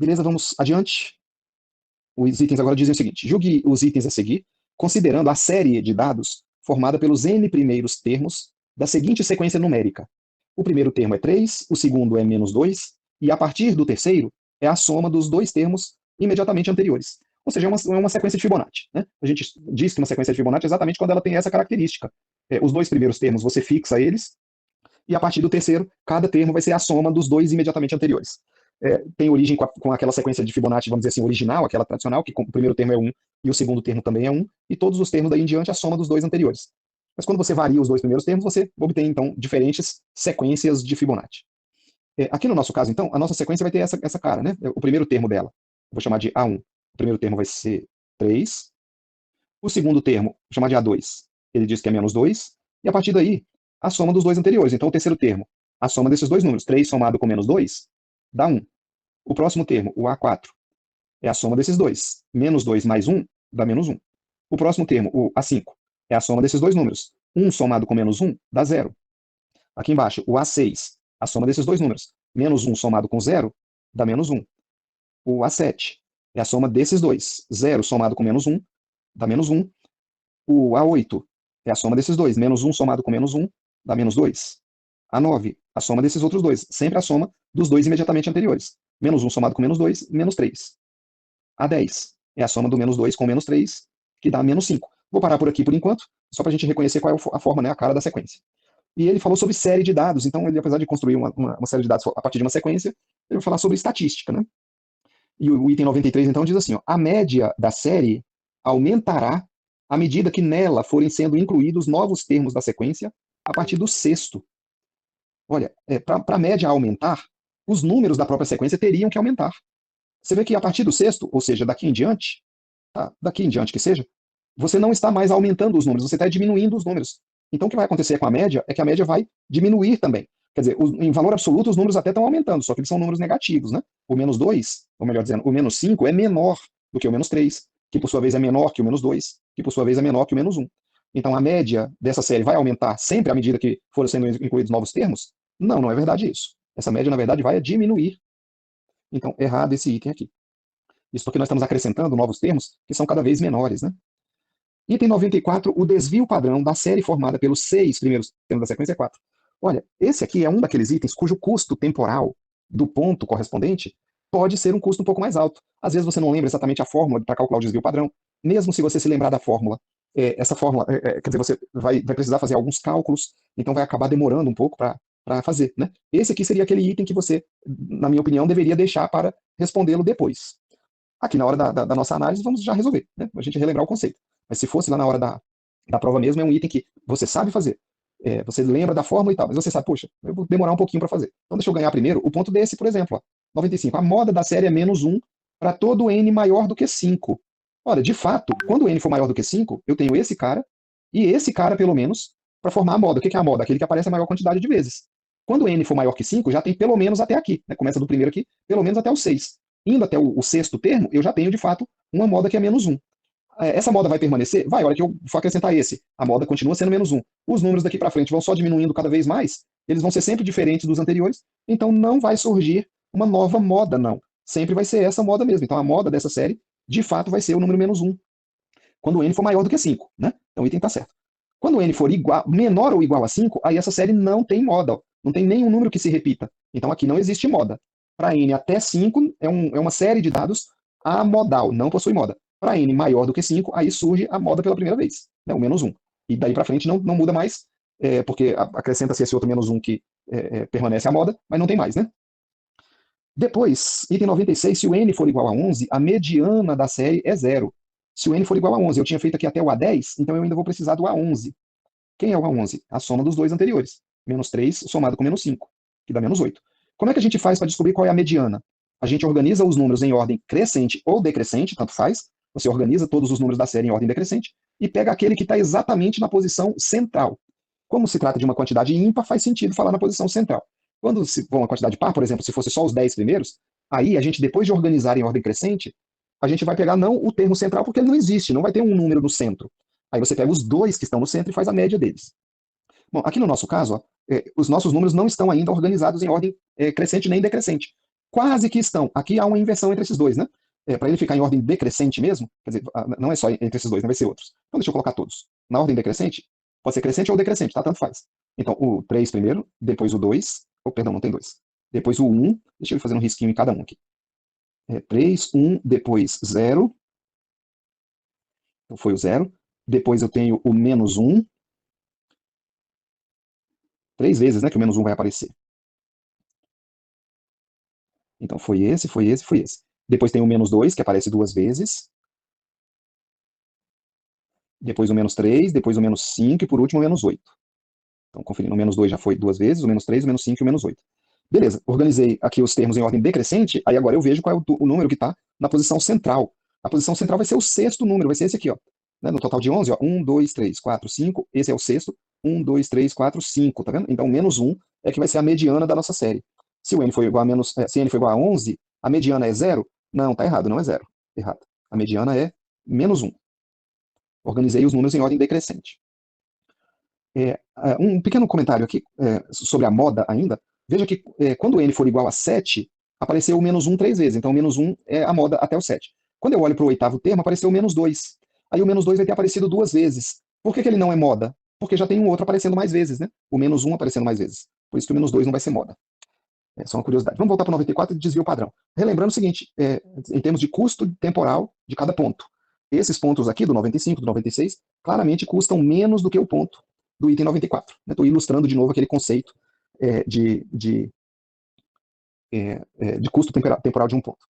Beleza, vamos adiante. Os itens agora dizem o seguinte: julgue os itens a seguir, considerando a série de dados formada pelos n primeiros termos da seguinte sequência numérica. O primeiro termo é 3, o segundo é menos 2, e a partir do terceiro é a soma dos dois termos imediatamente anteriores. Ou seja, é uma sequência de Fibonacci. Né? A gente diz que uma sequência de Fibonacci é exatamente quando ela tem essa característica. Os dois primeiros termos você fixa eles, e a partir do terceiro, cada termo vai ser a soma dos dois imediatamente anteriores. Tem origem com aquela sequência de Fibonacci, vamos dizer assim, original, aquela tradicional, que o primeiro termo é 1 e o segundo termo também é 1, e todos os termos daí em diante a soma dos dois anteriores. Mas quando você varia os dois primeiros termos, você obtém, então, diferentes sequências de Fibonacci. Aqui no nosso caso, então, a nossa sequência vai ter essa cara, né? O primeiro termo dela, eu vou chamar de A1. O primeiro termo vai ser 3. O segundo termo, vou chamar de A2. Ele diz que é menos 2. E a partir daí, a soma dos dois anteriores. Então, o terceiro termo, a soma desses dois números, 3 somado com menos 2, dá 1. O próximo termo, o A4, é a soma desses dois. Menos 2 mais 1 dá menos 1. O próximo termo, o A5, é a soma desses dois números. 1 somado com menos 1 dá 0. Aqui embaixo, o A6, a soma desses dois números. Menos 1 somado com 0 dá menos 1. O A7 é a soma desses dois. 0 somado com menos 1 dá menos 1. O A8 é a soma desses dois. Menos 1 somado com menos 1 dá menos 2. A9, a soma desses outros dois. Sempre a soma dos dois imediatamente anteriores. Menos 1 somado com menos 2, menos 3. A10 é a soma do menos 2 com menos 3, que dá menos 5. Vou parar por aqui por enquanto, só para a gente reconhecer qual é a forma, né, a cara da sequência. E ele falou sobre série de dados, então ele, apesar de construir uma série de dados a partir de uma sequência, ele vai falar sobre estatística. Né? E o item 93, então, diz assim, ó, a média da série aumentará à medida que nela forem sendo incluídos novos termos da sequência a partir do sexto. Olha, para a média aumentar, os números da própria sequência teriam que aumentar. Você vê que a partir do sexto, ou seja, daqui em diante, tá? Daqui em diante que seja, você não está mais aumentando os números, você está diminuindo os números. Então o que vai acontecer com a média é que a média vai diminuir também. Quer dizer, em valor absoluto os números até estão aumentando, só que eles são números negativos. Né? O menos 2, ou melhor dizendo, o menos 5 é menor do que o menos 3, que por sua vez é menor que o menos 2, que por sua vez é menor que o menos 1. Então a média dessa série vai aumentar sempre à medida que forem sendo incluídos novos termos? Não, não é verdade isso. Essa média, na verdade, vai diminuir. Então, errado esse item aqui. Isso porque nós estamos acrescentando novos termos que são cada vez menores. Né? Item 94, o desvio padrão da série formada pelos 6 primeiros termos da sequência é 4. Olha, esse aqui é um daqueles itens cujo custo temporal do ponto correspondente pode ser um custo um pouco mais alto. Às vezes você não lembra exatamente a fórmula para calcular o desvio padrão. Mesmo se você se lembrar da fórmula, essa fórmula, quer dizer, você vai precisar fazer alguns cálculos, então vai acabar demorando um pouco para fazer. Né? Esse aqui seria aquele item que você, na minha opinião, deveria deixar para respondê-lo depois. Aqui, na hora da nossa análise, vamos já resolver, né? A gente relembrar o conceito. Mas se fosse lá na hora da prova mesmo, é um item que você sabe fazer. Você lembra da fórmula e tal, mas você sabe, poxa, eu vou demorar um pouquinho para fazer. Então deixa eu ganhar primeiro o ponto desse, por exemplo. Ó, 95. A moda da série é menos 1 para todo n maior do que 5. Olha, de fato, quando n for maior do que 5, eu tenho esse cara e esse cara, pelo menos, para formar a moda. O que é a moda? Aquele que aparece a maior quantidade de vezes. Quando n for maior que 5, já tem pelo menos até aqui. Né? Começa do primeiro aqui, pelo menos até o 6. Indo até o sexto termo, eu já tenho, de fato, uma moda que é menos 1. Essa moda vai permanecer? Vai, a hora que eu for acrescentar esse, a moda continua sendo menos 1. Os números daqui para frente vão só diminuindo cada vez mais, eles vão ser sempre diferentes dos anteriores, então não vai surgir uma nova moda, não. Sempre vai ser essa moda mesmo. Então a moda dessa série, de fato, vai ser o número menos 1, quando o n for maior do que 5. Né? Então o item está certo. Quando o n for menor ou igual a 5, aí essa série não tem moda. Não tem nenhum número que se repita. Então aqui não existe moda. Para n até 5, é uma série de dados amodal, não possui moda. Para n maior do que 5, aí surge a moda pela primeira vez, né, o menos 1. E daí para frente não muda mais, porque acrescenta-se esse outro menos 1 que permanece a moda, mas não tem mais. Né? Depois, item 96, se o n for igual a 11, a mediana da série é 0. Se o n for igual a 11, eu tinha feito aqui até o A10, então eu ainda vou precisar do A11. Quem é o A11? A soma dos dois anteriores. Menos 3 somado com menos 5, que dá menos 8. Como é que a gente faz para descobrir qual é a mediana? A gente organiza os números em ordem crescente ou decrescente, tanto faz. Você organiza todos os números da série em ordem decrescente e pega aquele que está exatamente na posição central. Como se trata de uma quantidade ímpar, faz sentido falar na posição central. Quando se for uma quantidade par, por exemplo, se fosse só os 10 primeiros, aí a gente, depois de organizar em ordem crescente, a gente vai pegar não o termo central, porque ele não existe, não vai ter um número no centro. Aí você pega os dois que estão no centro e faz a média deles. Bom, aqui no nosso caso, ó, os nossos números não estão ainda organizados em ordem crescente nem decrescente. quase que estão. Aqui há uma inversão entre esses dois, né? Para ele ficar em ordem decrescente mesmo, quer dizer, não é só entre esses dois, não vai ser outros. Então deixa eu colocar todos. Na ordem decrescente, pode ser crescente ou decrescente, tá? Tanto faz. Então o 3 primeiro, depois o 2, perdão, não tem 2. Depois o 1, deixa eu fazer um risquinho em cada um aqui. 3, 1, depois 0. Então foi o 0. Depois eu tenho o menos 1. 3 vezes, né, que o menos 1 vai aparecer. Então foi esse, foi esse, foi esse. Depois tem o menos 2, que aparece 2 vezes. Depois o menos 3, depois o menos 5 e por último o menos 8. Então, conferindo, o menos 2 já foi 2 vezes, o menos 3, o menos 5 e o menos 8. Beleza, organizei aqui os termos em ordem decrescente, aí agora eu vejo qual é o número que está na posição central. A posição central vai ser o sexto número, vai ser esse aqui, ó. Né? No total de 11, ó, 1, 2, 3, 4, 5, esse é o sexto, 1, 2, 3, 4, 5, tá vendo? Então, menos 1 é que vai ser a mediana da nossa série. Se o n for igual a se n for igual a 11, a mediana é 0? Não, tá errado, não é 0. Errado. A mediana é menos 1. Organizei os números em ordem decrescente. Um pequeno comentário aqui sobre a moda ainda. Veja que quando n for igual a 7, apareceu o menos 1 3 vezes. Então, o menos 1 é a moda até o 7. Quando eu olho para o oitavo termo, apareceu o menos 2. Aí o menos 2 vai ter aparecido 2 vezes. Por que ele não é moda? Porque já tem um outro aparecendo mais vezes, né? O menos 1 aparecendo mais vezes. Por isso que o menos 2 não vai ser moda. É só uma curiosidade. Vamos voltar para o 94 e desvio padrão. Relembrando o seguinte, em termos de custo temporal de cada ponto. Esses pontos aqui, do 95, do 96, claramente custam menos do que o ponto do item 94. Estou ilustrando de novo aquele conceito de custo temporal de um ponto.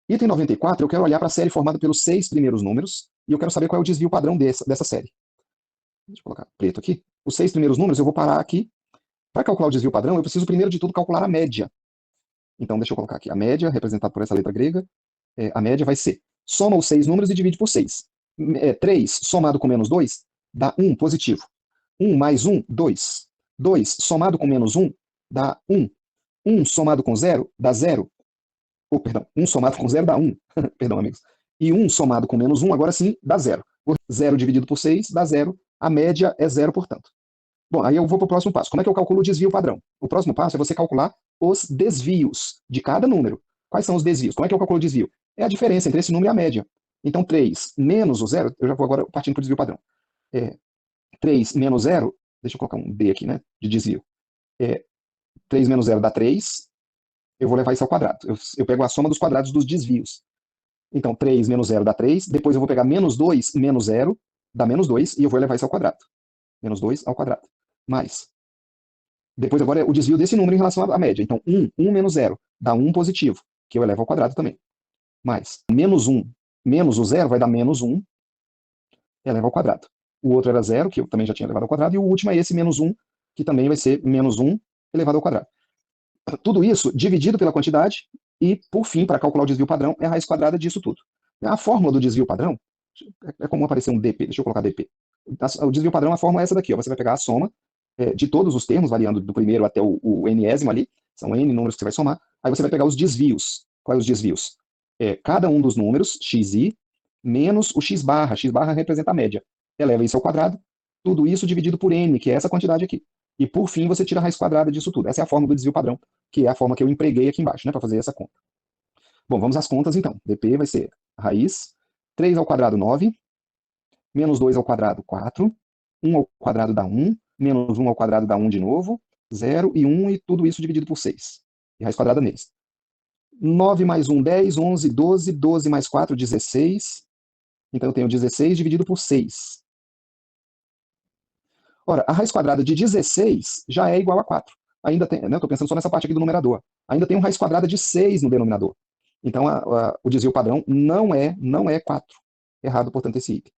Item 94, eu quero olhar para a série formada pelos 6 primeiros números e eu quero saber qual é o desvio padrão dessa série. Deixa eu colocar preto aqui. Os 6 primeiros números eu vou parar aqui. Para calcular o desvio padrão, eu preciso primeiro de tudo calcular a média. Então, deixa eu colocar aqui a média, representada por essa letra grega. A média vai ser, soma os 6 números e divide por 6. 3 somado com menos 2 dá 1 positivo. 1 mais 1, 2. 2 somado com menos 1 dá 1. 1 somado com 0 dá 0. Perdão, 1 somado com 0 dá 1. Perdão, amigos. E 1 somado com menos 1, agora sim, dá 0. 0 dividido por 6 dá 0. A média é 0, portanto. Bom, aí eu vou para o próximo passo. Como é que eu calculo o desvio padrão? O próximo passo é você calcular os desvios de cada número. Quais são os desvios? Como é que eu calculo o desvio? É a diferença entre esse número e a média. Então, 3 menos o 0, eu já vou agora partindo para o desvio padrão. 3 menos 0, deixa eu colocar um D aqui, né, de desvio. 3 menos 0 dá 3, eu vou levar isso ao quadrado. Eu pego a soma dos quadrados dos desvios. Então, 3 menos 0 dá 3, depois eu vou pegar menos 2 menos 0, dá menos 2, e eu vou levar isso ao quadrado. Menos 2 ao quadrado. Mais. Depois agora é o desvio desse número em relação à média. Então, 1 menos 0 dá 1 positivo, que eu elevo ao quadrado também. Mais. Menos 1 menos o 0 vai dar menos 1, eleva ao quadrado. O outro era 0, que eu também já tinha elevado ao quadrado, e o último é esse menos 1, que também vai ser menos 1 elevado ao quadrado. Tudo isso dividido pela quantidade, e, por fim, para calcular o desvio padrão, é a raiz quadrada disso tudo. A fórmula do desvio padrão, é comum aparecer um dp, deixa eu colocar dp. O desvio padrão, a fórmula é essa daqui, ó. Você vai pegar a soma de todos os termos, variando do primeiro até o nésimo ali, são n números que você vai somar, aí você vai pegar os desvios. Quais os desvios? Cada um dos números, xi, menos o x barra representa a média. Eleva isso ao quadrado, tudo isso dividido por n, que é essa quantidade aqui. E por fim, você tira a raiz quadrada disso tudo. Essa é a fórmula do desvio padrão, que é a forma que eu empreguei aqui embaixo, né, para fazer essa conta. Bom, vamos às contas então. dp vai ser raiz, 3 ao quadrado 9, menos 2 ao quadrado 4, 1 ao quadrado dá 1, menos 1 ao quadrado dá 1 de novo, 0 e 1, e tudo isso dividido por 6. E raiz quadrada neles. 9 mais 1, 10, 11, 12, 12 mais 4, 16. Então eu tenho 16 dividido por 6. Ora, a raiz quadrada de 16 já é igual a 4. Ainda tem, né, estou pensando só nessa parte aqui do numerador. Ainda tem uma raiz quadrada de 6 no denominador. Então o desvio padrão não é 4. Errado, portanto, esse item.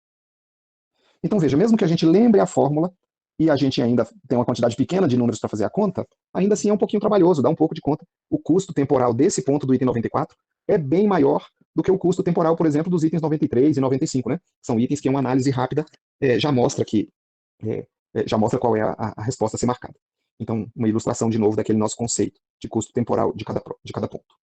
Então veja, mesmo que a gente lembre a fórmula e a gente ainda tem uma quantidade pequena de números para fazer a conta, ainda assim é um pouquinho trabalhoso, dá um pouco de conta. O custo temporal desse ponto do item 94 é bem maior do que o custo temporal, por exemplo, dos itens 93 e 95, né? São itens que uma análise rápida já mostra qual é a resposta a ser marcada. Então, uma ilustração de novo daquele nosso conceito de custo temporal de cada ponto.